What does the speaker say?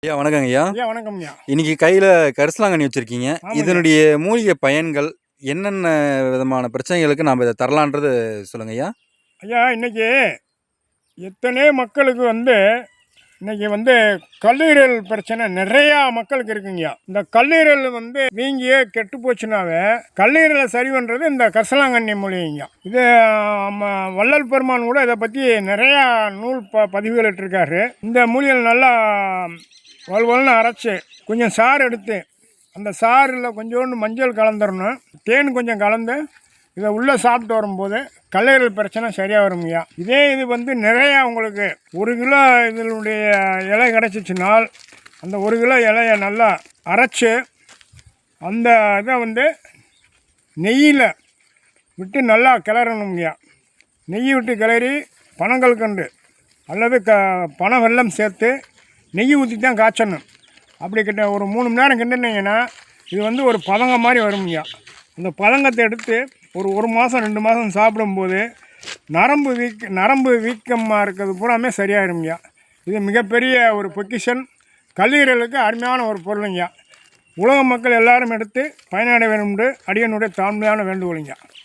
ஐயா வணக்கங்க ஐயா. ஐயா வணக்கம்யா. இன்னைக்கு கையில கரிசலாங்கண்ணி வச்சிருக்கீங்க. ஆமாய்யா. இதனுடைய மூலிகை பயன்கள் என்னென்ன விதமான பிரச்சனைகளுக்கு நாம இத தரலான்றது சொல்லுங்க ஐயா. ஐயா இன்னைக்கு எத்தனையோ மக்களுக்கு இன்னைக்கு கல்லீரல் பிரச்சனை நிறையா மக்களுக்கு இருக்குங்கய்யா. இந்த கல்லீரல் வீங்கியே கெட்டு போச்சுனாவே கல்லீரலை சரி பண்ணுறது இந்த கரிசலாங்கண்ணி மூலிகைங்கய்யா. இது வள்ளல் பெருமான் கூட இதை பற்றி நிறையா நூல் பதிவுகள் இட்டிருக்காரு. இந்த மூலிகை நல்லா வலுவலுன்னு அரைச்சி கொஞ்சம் சாறு எடுத்து அந்த சாறில் கொஞ்சோண்டு மஞ்சள் கலந்துடணும், தேன் கொஞ்சம் கலந்து இதை உள்ளே சாப்பிட்டு வரும்போது கல்லீரல் பிரச்சனை சரியாக வருங்கய்யா. இதே இது நிறையா உங்களுக்கு 1 கிலோ இதனுடைய இலை கிடச்சிச்சினால் அந்த 1 கிலோ இலையை நல்லா அரைச்சி அந்த இதை நெய்யில் விட்டு நல்லா கிளறணுங்கய்யா. நெய் விட்டு கிளறி பனங்கல்கண்டு அல்லது பனை வெல்லம் சேர்த்து நெய் ஊற்றி தான் காய்ச்சணும். அப்படி கிட்ட ஒரு 3 மணி நேரம் கிண்டினீங்கன்னா இது ஒரு பதங்க மாதிரி வருங்கய்யா. அந்த பதங்கத்தை எடுத்து ஒரு மாதம் 2 மாதம் சாப்பிடும்போது நரம்பு வீக்கமாக இருக்கிறது பூராமே சரியாயிருங்கய்யா. இது மிகப்பெரிய ஒரு பொக்கிஷன், கல்லீரலுக்கு அருமையான ஒரு பொருளுங்கய்யா. உலக மக்கள் எல்லாரும் எடுத்து பயனடைய வேண்டும் என்று அடியனுடைய தாழ்மையான வேண்டுகோளுங்கய்யா.